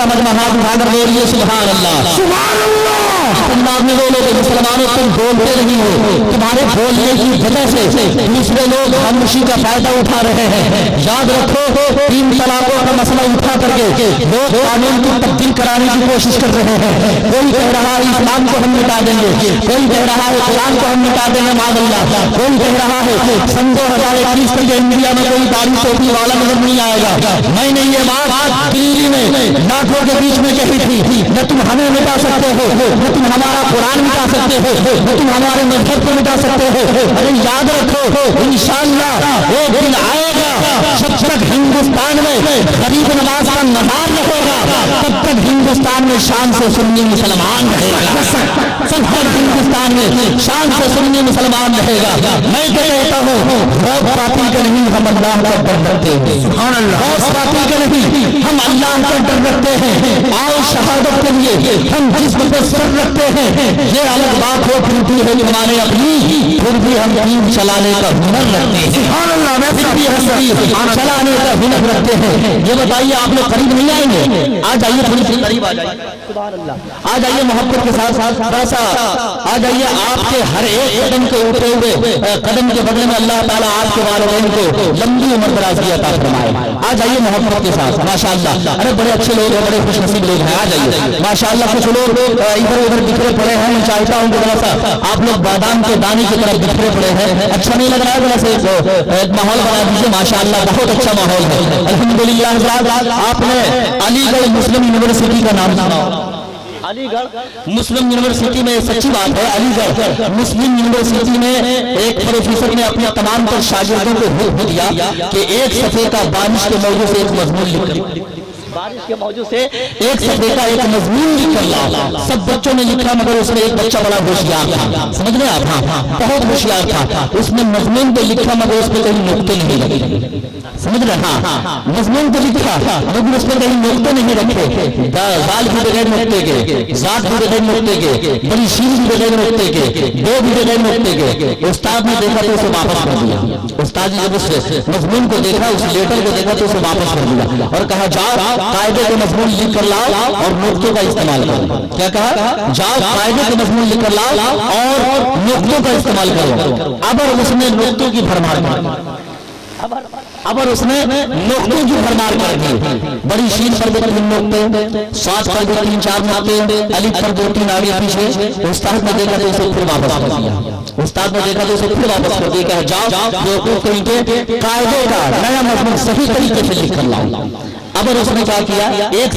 का मजमा हाथ उठाकर बोलिए सुभान अल्लाह, सुभान अल्लाह। में बोलो तो मुसलमानों तुम बोलते नहीं हो, तुम्हारे बोलने की वजह से दूसरे लोग खामोशी का फायदा उठा रहे हैं। याद रखो 3 तलाकों का मसला उठा करके लोग कानून को तब्दील कराने की कोशिश कर रहे हैं। कोई कह रहा है इस्लाम को हम मिटा देंगे, कोई कह रहा है कुरान को हम मिटा देंगे मादल्ला, कोई कह रहा है सन 2021 तक इंडिया में कोई दाढ़ी टोपी वाला नजर नहीं आएगा। मैंने ये बात दिल्ली में लाखों के बीच में कही थी, न तुम हमें मिटा सकते हो, न तुम हमारा कुरान मिटा सकते हो, न तुम हमारे मजहब को मिटा सकते हो। अरे याद रखो इंशाअल्लाह वो दिन आएगा जब तक हिंदुस्तान में गरीब नवाज का मजार न होगा तब तक हिंदुस्तान में शान से सुन्नी मुसलमान रहेगा, सब हर हिंदुस्तान में शान से सुन्नी मुसलमान रहेगा। मैं तो कहता हूँ रौब बातिल का नहीं, हम अल्लाह का डर रखते हैं। सुभान अल्लाह। रौब बातिल का नहीं, हम अल्लाह का डर रखते हैं। आओ शहादत के लिए हम जिस्म पे सर रखते हैं। ये अलग बात हो टूटी है हमारे अपनी, फिर भी हम दीन चलाने का हुनर रखते हैं। सुभान अल्लाह। फिर भी हम चलाने का हुनर रखते हैं। ये बताइए आप लोग करीब नहीं आएंगे? आ जाइए, थोड़ी सी करीब आ जाइए। सुभान अल्लाह। आ जाइए मोहब्बत के साथ साथ थोड़ा सा आ जाइए। आपके हर एक कदम के उठे हुए कदम के बदले में अल्लाह ताला आपके वालिदैन को लंबी उम्र दराज की अता फरमाए। आ जाइए मोहब्बत के साथ माशाअल्लाह। अरे बड़े अच्छे लोग हैं, बड़े खुशनसीब लोग हैं। आ जाइए माशाअल्लाह। कुछ लोग इधर उधर बिखरे पड़े हैं, मैं चाहता हूँ थोड़ा सा आप लोग बादाम के दाने की तरफ बिखरे पड़े हैं। अच्छा नहीं लग रहा है? थोड़ा सा एक माहौल बना दीजिए। माशाअल्लाह बहुत अच्छा माहौल है अल्हम्दुलिल्लाह। आपने अलीगढ़ मुस्लिम यूनिवर्सिटी का नाम सुना? अलीगढ़ मुस्लिम यूनिवर्सिटी में सच्ची बात है, अलीगढ़ मुस्लिम यूनिवर्सिटी में एक प्रोफेसर ने अपने तमाम तर शागिर्दों को हुक्म दिया कि एक सफ़े का बारिश के मौजू से एक मजमून लिख, बारिश के मौजू से एक सफ़े का एक मजमून लिख कर लाओ। सब बच्चों ने लिखा मगर उसमें एक बच्चा बड़ा होशियार था, समझ रहे आप? हाँ, बहुत होशियार था। उसने मजमून को लिखा मगर उसमें कहीं नुक्ते नहीं लगे, समझ रहे? हाँ, मजमून को लिखा मगर उसमें कहीं नुक्ते नहीं रखे। दाल भी बगैर नुक्ते के, जात भी बगैर नुक्ते के, बड़ी शीर भी बगैर नुक्ते के, दो भी बगैर नुक्ते के। उस्ताद ने देखा तो उसे वापस कर दिया। उस्ताद ने जब उस मजमून को देखा, उस लेटर को देखा तो उसे वापस कर दिया और कहा जाओ कायदे के मजमून लिख कर लाओ और नुक्तों का इस्तेमाल करो। क्या कहा? जाओ कायदे के मजमून लिख कर लाओ और नुक्तों का इस्तेमाल करो। अब उसने नुक्तों की भरमार कर, अब उसने नुक्तों की भरमार कर दी। बड़ी शीन पर 2-3 नुक्ते, सात पर 2-3-4 नुक्ते, अलिफ पर 2-3 आगे पीछे। उस्ताद ने देखा तो उसे फिर वापस कर दिया। उस्ताद ने देखा तो उसे फिर वापस कर दिया। जाओ बेवकूफ कहीं के कायदे का नया मजमून सही तरीके से लिख कर लाओ। अब उसने क्या किया? एक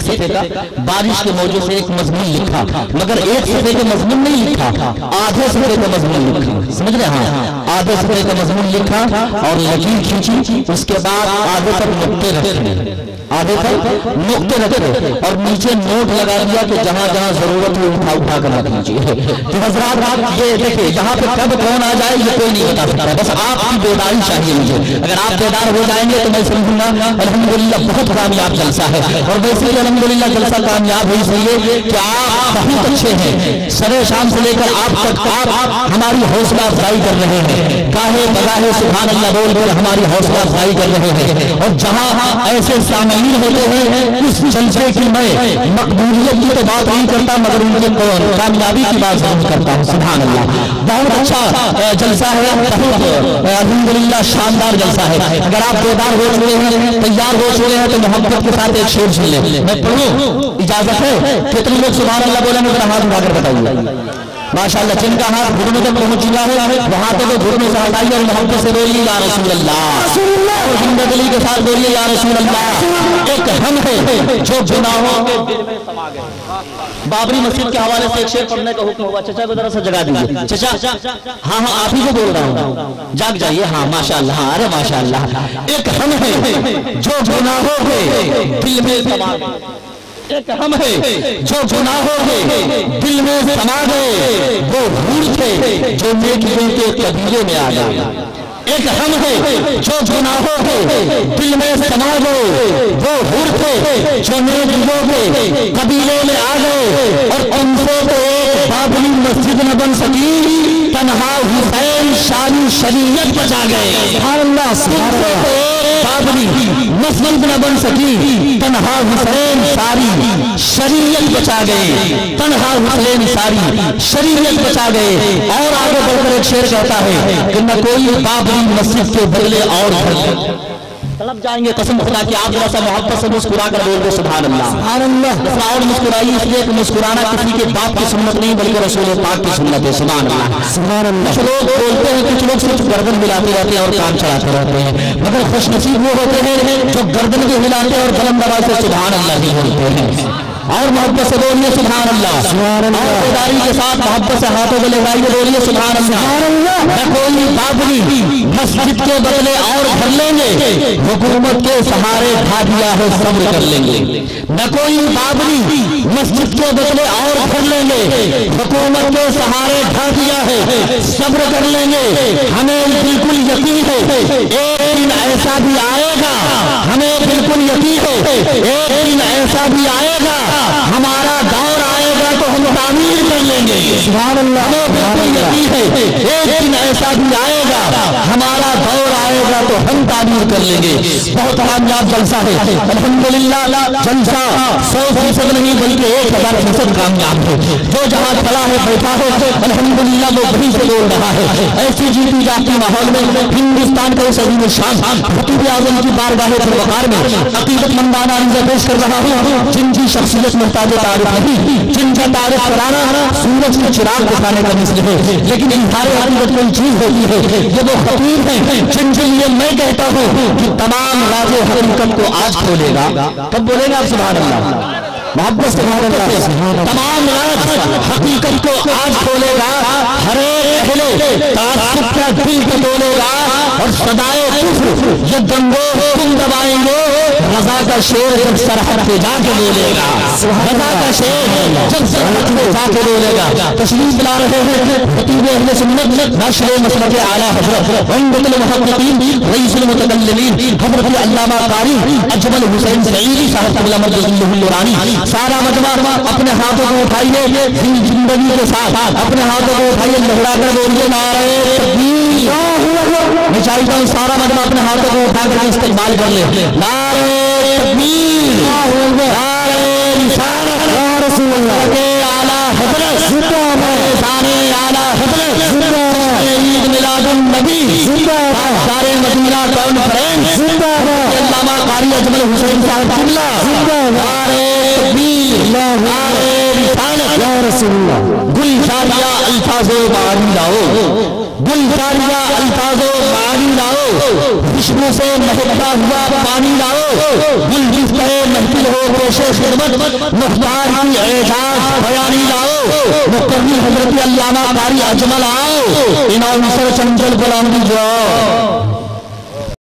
सफ़े का बारिश के मौजू से एक मजमून लिखा, मगर एक सफ़े के मजमून नहीं लिखा, आधे सफ़े का मजमून लिखा, समझ रहे? हाँ, आधे सफ़े का मजमून लिखा और लकीर खींची। उसके बाद आधे तक नुक्ते रखे, आधे तक नुक्ते रखे और नीचे नोट लगा दिया कि जहां जहां जरूरत हो उठा कर रख लीजिए। तो हजरात ये देखिए, जहां पे कब कौन आ जाए ये कोई नहीं बता सकता, बस आपकी बेदारी चाहिए मुझे। अगर आप बेदार हो जाएंगे तो मैं समझूंगा अल्हम्दुलिल्लाह बहुत कामयाब जलसा है। और वैसे ही अल्हम्दुलिल्लाह जलसा कामयाब है इसलिए कि आप बहुत अच्छे हैं। सरे शाम से लेकर आप तक आप हमारी हौसला अफजाई कर रहे हैं, गाहे बगाहे सुभान अल्लाह बोल कर हमारी हौसला अफजाई कर रहे हैं। और जहां ऐसे सामईन होते हैं उस जलसे की मैं मकबूलियत की तो बात नहीं करता मगर उनके कामयाबी की बात जरूर करता हूँ। सुभान अल्लाह, बहुत अच्छा जलसा है, बहुत अल्हम्दुलिल्लाह शानदार जलसा है। अगर आप बेदार हो चुके हैं, तैयार हो चुके हैं तो मोहब्बत के साथ एक शेर सुन ले। मैं पढ़ूं? इजाजत है? कितने लोग सुभान अल्लाह बोले? मेरा हाथ उठाकर बताइए। माशाअल्लाह, जिनका हाथ घुटने तक पहुंच गया है वहां तक घुटने से हटाइए और मोहब्बत से बोलिए या रसूल अल्लाह, और जिंदगी के साथ बोलिए या रसूल अल्लाह। एक हम है जो गुनाहों के दिल में समा गए। बाबरी मस्जिद के हवाले से एक शेर पढ़ने का हुक्म हुआ। चचा को जरा सा जगा दीजिए। चचा, हाँ आप ही को बोल रहा हूँ, जाग जाइए। हाँ माशाअल्लाह, अरे माशाअल्लाह। एक हम है जो गुनाहों के दिल में समा गए, एक हम है जो गुनाहों के दिल में समा गए, वो हूर थे जो नेकियों के कबीले में आ गए। एक हम है जो गुनाहों के दिल में समा गए, वो हूर थे जो नेकियों के कबीले में आ गए। और उनसे तो एक बाबरी मस्जिद न बन सकी, तन्हा हुसैन शानी शरीयत बचा गए। बाबरी मस्जिद न बन सकी, तन्हा हुसैन सारी शरीयत बचा गए, तन्हा हुसैन सारी शरीयत बचा गए। और आगे बढ़कर एक शेर कहता है कि न कोई बाबरी मस्जिद के बदले और तड़प जाएंगे कसम खुदा कि आप जैसा मोहब्बत से मुस्कुरा कर बोल दो सुभान अल्लाह, सुभान अल्लाह। और मुस्कुराइए इसलिए कि मुस्कुराना किसी के बाप की सुन्नत नहीं बल्कि रसूल पाक की सुन्नत है। सुभान अल्लाह, सुभान अल्लाह। कुछ लोग बोलते हैं, कुछ लोग सिर्फ गर्दन मिलाते रहते हैं और काम चलाते रहते हैं, मगर खुशनसीब वो होते हैं जो गर्दन भी हिलाते हैं और कलम दबा से सुभान अल्लाह भी बोलते हैं। और मोहब्बत से बोलिए सुभान अल्लाह, सुभान अल्लाह। और बेदारी के साथ मोहब्बत से हाथों को लगाइए, बोलिए सुभान अल्लाह, सुभान अल्लाह। न कोई बाबरी मस्जिद के बदले और भर लेंगे, हुकूमत के सहारे ढा दिया है सब्र कर लेंगे। न कोई बाबरी मस्जिद के बदले और भर लेंगे, हुकूमत के सहारे ढा दिया है सब्र कर लेंगे। हमें बिल्कुल यकीन है एक दिन ऐसा भी आएगा, हमें बिल्कुल यकीन है एक दिन ऐसा भी आएगा, हमारा दौर आएगा तो हम तामीर कर लेंगे। सुभान अल्लाह, बिल्कुल यकीन है एक दिन ऐसा भी आएगा, हमारा दौर आएगा तो हम तामीर कर लेंगे। बहुत कामयाब जलसा है अल्हम्दुलिल्लाह। जलसा 100% नहीं बल्कि 1000% कामयाब है। जो जहाँ खड़ा है बैठा है अल्हम्दुलिल्लाह वो वहीं से बोल रहा है। ऐसी जीती जाती माहौल में हिंदुस्तान का इस अजीम शान खतीब आज़म की बारगाह वक़ार में अकीदतमंदाना अर्ज़ पेश कर रहा हूँ, जिनकी शख्सियत मुहताज तारीफ नहीं, जिनका तारीफ कराना सूरज के चिराग दिखाने का मिसल है, लेकिन इज़हार हकीकत कोई चीज होती है। ये वो खतीब है जिनके लिए मैं कहता हूँ कि तमाम राज़े हकीकत को आज खोलेगा। कब बोलेगा आप सुभान अल्लाह, मोहब्बत से तमाम राज हकीकत को आज खोलेगा। हर एक अहले तासुब का दिल टटोलेगा और सदाए कुफ्र ये दंगो तुम दबाएंगे। रज़ा का शेर जब सरहद पे जाके बोलेगा, रज़ा का शेर जब सरहद पे जाके बोलेगा। तशरीफ ला रहे हैं खतीब अहले सुन्नत नशरे मसलक आला हज़रत वंदुल मुहक्किकीन रईसुल मुतकल्लिमीन हज़रत अल्लामा कारी अजमल हुसैन सईदी साहब क़िबला मददुल्लाह नूरानी। सारा मजमा अपने हाथों को उठाइए, जिंदगी के साथ अपने हाथों को उठाइए, लहरा कर बोलिए नारे तकबीर। मैं चाहता हूँ सारा मजमा अपने हाथों को उठाकर इस्तेमाल कर ले, नारे तकबीर, नारे रिसालत या रसूल अल्लाह के आला हज़रत जिंदाबाद, सारे आला हज़रत जिंदाबाद, ईद मिलादुन नबी जिंदाबाद, सारे मदीना कॉन्फ्रेंस जिंदाबाद, अल्लामा कारी अजमल हुसैन साहब क़िबला जिंदाबाद, गुलजारिया अल्फाज़ो मानी लाओ, गुलजारिया अल्फाज़ो मानी लाओ, खुशबू से महकता हुआ पानी लाओ, गुलदस्ते महफिल हो पेशे खिदमत मुख्तार की एजाज़ बयानी लाओ, मुक़र्रिर हज़रत अल्लामा कारी अजमल आओ, इनाम सर चंचल गुलाम दी जाओ।